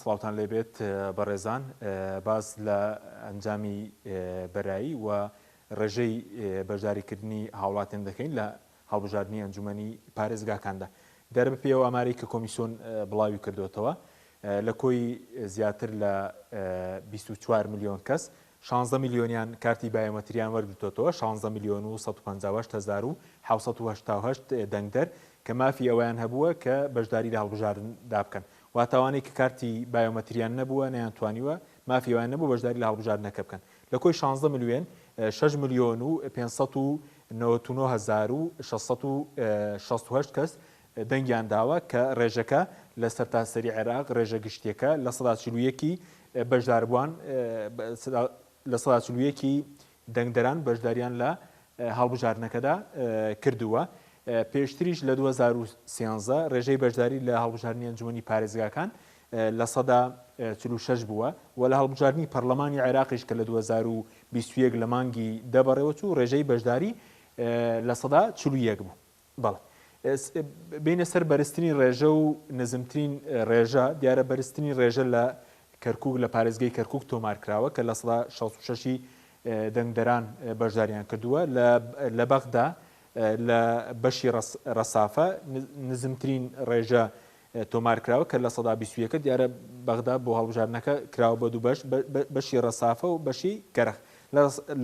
سڵاوتان لێبێت بەڕێزان باز لە ئەنجامی بەرایی و ڕێژەی بەشداریکردنی هاوڵاتیان دەکەین لە هەڵبژاردننی ئەنجومەنی پارێزگاکاندا دەربە پێوە ئامارەی کە کۆمیسیۆن بڵاوی کردوتەوە لە کۆی زیاتر لە 24 میلیۆن کەس 16 میلیۆنیان کارتی بایۆمەتریان وەرگرتوتەوە 16 میلیۆن و 158788 دەنگدەر کە مافی ئەویان هەبووە کە بەشداری لە هەڵبژاردندا بکەن واتەوانەی کە کارتی بایۆمەتریان نەبووە نەیانتوانیوە مافی ئەویان نەبوو بەشداری لە هەڵبژاردنەکە بکەن لە کۆی 16 میلیۆن 6 میلیۆن و 599,668 کەس دەنگیان داوە کە ڕێژەکە لە سەرتاسەری عێراق ڕێژە گشتیەکە لە 141 بەشداربووان لە 141 دەنگدەران بەشداریان لە هەڵبژاردنەکەدا کردووە. پێشتریش لە 2013 ڕێژەی بەشداری لە هەڵبژاردننی ئەنجومەنی پارێزگاکان لە 46 بووە و لە هەڵبژاردننی پەرلەمانی عێراقیش کە لە 2021 لە مانگی دەبڕێوەچ و ڕێژەی بەشداری لە 41 بوو. بەڵێ بینە سەر بەرزترین ڕێژە و نزمترین ڕێژە دیارە بەرزترین ڕێژە لە کەرکووک لە پارێزگای کەرکووک تۆمارکراوە کە لە 166 دەنگدەران بەشداریان کردووە لە بەغدا لە بەشی ڕەسافە نزمترین ڕێژە تۆمارکراوە کە لە 121 دیارە بەغدا بۆ هەڵبژاردنەکە کراوە بە دوو بەشی ڕەسافە و بەشی کەرخ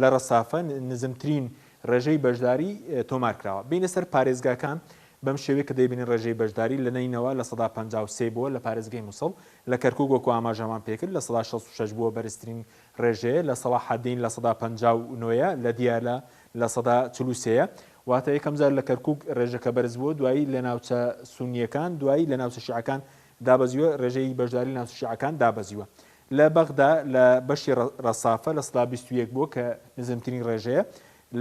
لە ڕەسافە نزمترین ڕێژەی بەشداری تۆمارکراوە بینە سەر پارێزگاکان بەم شێوەیە کە دەیبینین ڕێژەی بەشداری لە نینەوە لە 153 بووە لە پارێزگای مووسڵ لە کەرکووک وەکو ئاماژەمان پێکرد لە 166 بووە بەرزترین ڕێژەیە لە سەلاحەدین لە 159 لە دیالە لە 143 واتە یەکەم جار لە کەرکووک ڕێژەکە بەرز بووە دوایی لە ناوچە سونیەکان دوایی لە ناوچە شیعەکان دابەزیوە ڕێژەی بەشداری لە ناوچە شیعەکان دابەزیوە لە بەغدا لە بەشی ڕەسافە لە 121 بووە کە نزمترین ڕێژەیە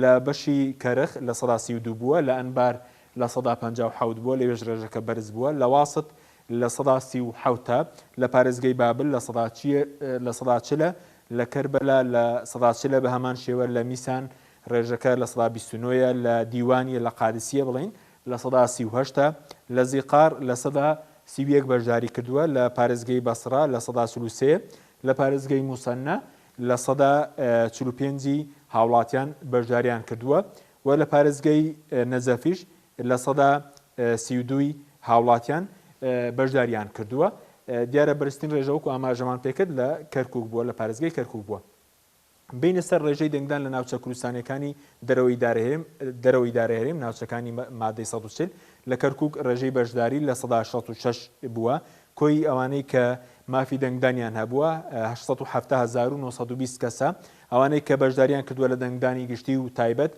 لە بەشی کەرخ لە 132 بووە لە ئەنبار لە 157 بووە لەوێژ ڕێژەکە بەرز بووە لە واست لە 137 لە پارێزگای بابل لە 140 لە کەربەلا لە 140 بە هەمان شێوە لە میسان ڕێژەکە لە 129 لە دیوانی لە قادسیە بڵین لە 138 لە زیقار لە 131 بەشداری کردووە لە پارێزگای بەسرا لە 143 لە پارێزگای موسەنە لە 145 هاوڵاتیان بەشداریان کردووە و لە پارێزگای نەجەفیش لە 132 هاوڵاتیان بەشداریان کردووە دیارە بەرزترین ڕێژەوەکو ئاماژەمان پێکرد لە کەرکووک بووە لە پارێزگای کەرکووک بووە. بینە سەر ڕێژەی دەنگدان لە ناوچە کوردستانیەکانی دەرەوەی دارەهێرم ناوچەکانی مادەی 140 لە کەرکووک ڕێژەی بەشداری لە 166 بووە کۆی ئەوانەی کە مافی دەنگدانیان هەبووە 870,920 کەسە ئەوانەی کە بەشداریان کردووە لە دەنگدانی گشتی و تایبەت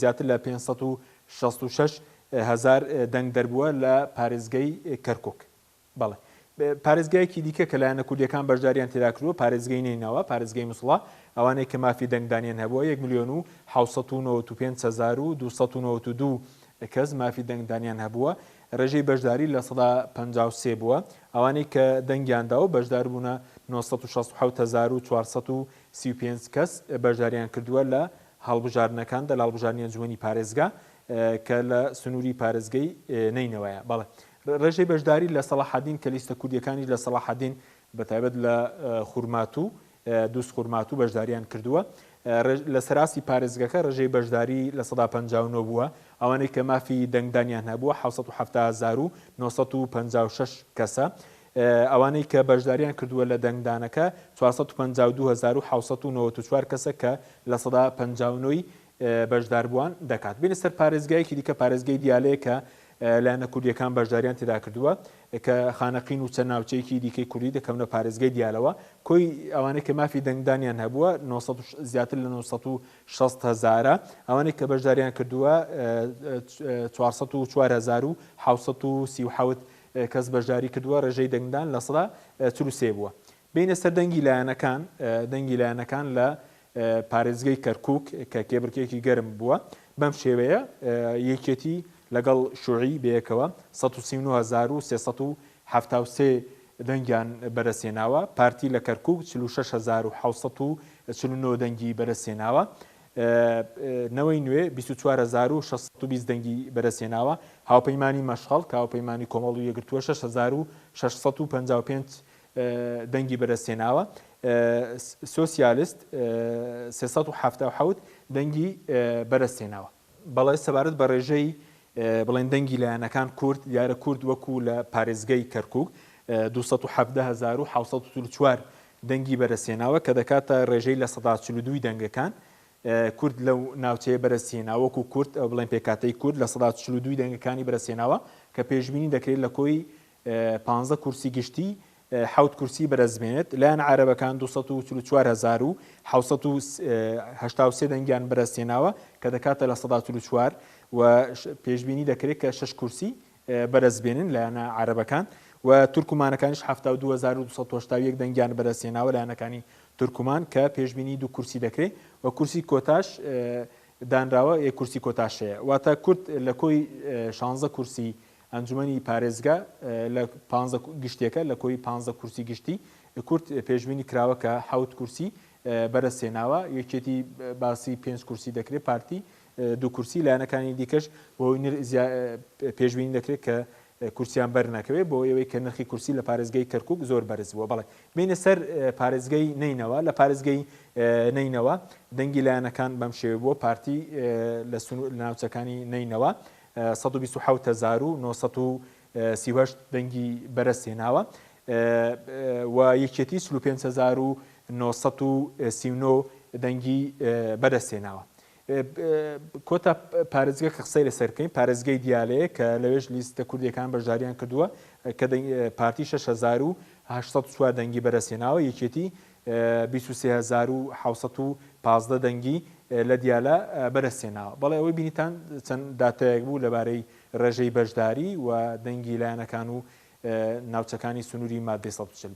زیاتر لە 566,000 دەنگ دەربووە لە پارێزگای کەرکووک. بەڵێ پارێزگایەکی دیکە کە لایەنە کوردیەکان بەشداریان تێدا کردووە پارێزگای نینەوە پارێزگای مووسڵا ئەوانەی کە مافی دەنگدانیان هەبووە 1,795,292 کەس مافی دەنگدانیان هەبووە ڕێژەی بەشداری لە 153 بووە ئەوانەی کە دەنگیاندا و بەشدار بوونە 967,435 کەس بەشداریان کردووە لە هەڵبژاردنەکاندا لە هەڵبژاردننی ئەنجومەنی پارێزگا کە لە سنووری پارێزگای نینەوەیە. بەڵێ ڕێژەی بەشداری لە سەلاحەدین کە لیستە کوردیەکانی لە سەلاحەدین بەتایبەت لە خورماتوو دووس خورماتوو بەشداریان کردووە لە سەراسی پارێزگەکە ڕێژەی بەشداری لە 159 بووە ئەوانەی کە مافی دەنگدانیان هەبووە 770,956 کەسە ئەوانەی کە بەشداریان کردووە لە دەنگدانەکە 452,794 کەسە کە لە 159 بەشداربووان دەکات. بینە سەر پارێزگایەکی دیکە پارێزگای دیالەیە کە لایەنە کوردیەکان بەشداریان تێدا کردووە کە خانەقین و چەند ناوچەیەکی دیکەی کوردی دەکەونە پارێزگای دیالەوە کۆی ئەوانەی کە مافی دەنگدانیان هەبووە زیاتر لە 960,000 ئەوانەی کە بەشداریان کردووە 404,737 کەس بەشداری کردووە ڕێژەی دەنگدان لە 143 بووە. بینە سەر دەنگی لایەنەکان لە پارێزگای کەرکووک کە کێبرکێکی گەرم بووە بەم شێوەیە یەکێتی لەگەڵ شوعی بەیەکەوە 139,373 دەنگیان بەرەسێناوە پارتی لە کەرکووک 46,749 دەنگی بەرەسێناوە نەوەی نوێ 24,620 دەنگی بەرەسێناوە. هاوپەیمانی مەشغەڵ کە هاوپەیمانی کۆمەڵ و یەکگرتووە 6,655 دەنگی بەرەسێناوە. سۆسیالیست 377 دەنگی بەرەسێناوە. بەڵێ سەبارەت بە ڕێژەی بڵێن دەنگی لایەنەکان کورد دیارە کورد وەکو لە پارێزگای کەرکووک 217,744 دەنگی بەرەسێناوە کە دەکاتە ڕێژەی لە 142 دەنگەکان. کورد لەو ناوچەیە بەرەسێناوە وەکو کورد بڵێن پێکاتەی کورد لە 142 دەنگەکانی بەرەسێناوە کە پێشبینی دەکرێت لە کۆی 15 کورسی گشتی 7 کورسی بەرەزبێنێت. لایەن عەرەبەکان 244,783 دەنگیان بەرەسێناوە کە دەکاتە لە 144 و پێشبینی دەکرێت کە 6 کورسی بەرەزبێنن لایەنە عەرەبەکان و تورکمانەکانیش 72,281 دەنگیان بەرەسێناوە لایەنەکانی تورکمان کە پێشبینی 2 کورسی دەکرێت و کورسی کۆتاش دانراوە کورسی کۆتاشەیە. واتە کورد لە کۆی 16 کورسی ئەنجومەنی پارێزگا لە 15 گشتێکە لە کۆی 15 کورسی گشتی کورد پێشبینی کراوە کە 7 کورسی بەرەسێناوە. یەکێتی باسی 5 کورسی دەکرێت پارتی 2 کورسی لایەنەکانی دیکەش بۆ پێشبینی دەکرێت کە کورسیان بەرنەکەوێت بۆ ئەوەی کە نرخی کورسی لە پارێزگای کەرکووک زۆر بەرز بووە. بەڵێ بینە سەر پارێزگای نینەوە. لە پارێزگای نینەوە دەنگی لایەنەکان بەم شێوە بووە پارتی لە ناوچەکانی نینەوە 127,938 دەنگی بەرەسێناوە و یەکێتی 45,939 دەنگی بەرەسێناوە. کۆتا پارێزگە کە قسەی لەسەرکەین پارێزگای دیالەیە کە لەوێژ لیستە کوردیەکان بەشداریان کردووە کە پارتی 6,804 دەنگی بەرەسێناوە یەکێتی 23,715 دەنگی لە دیالە بەرەسێناوە. بەڵێ ئەوەی بینیتان چەند داتایەک بوو لەبارەی ڕێژەی بەشداری و دەنگی لایەنەکان و ناوچەکانی سنووری مادەی 140.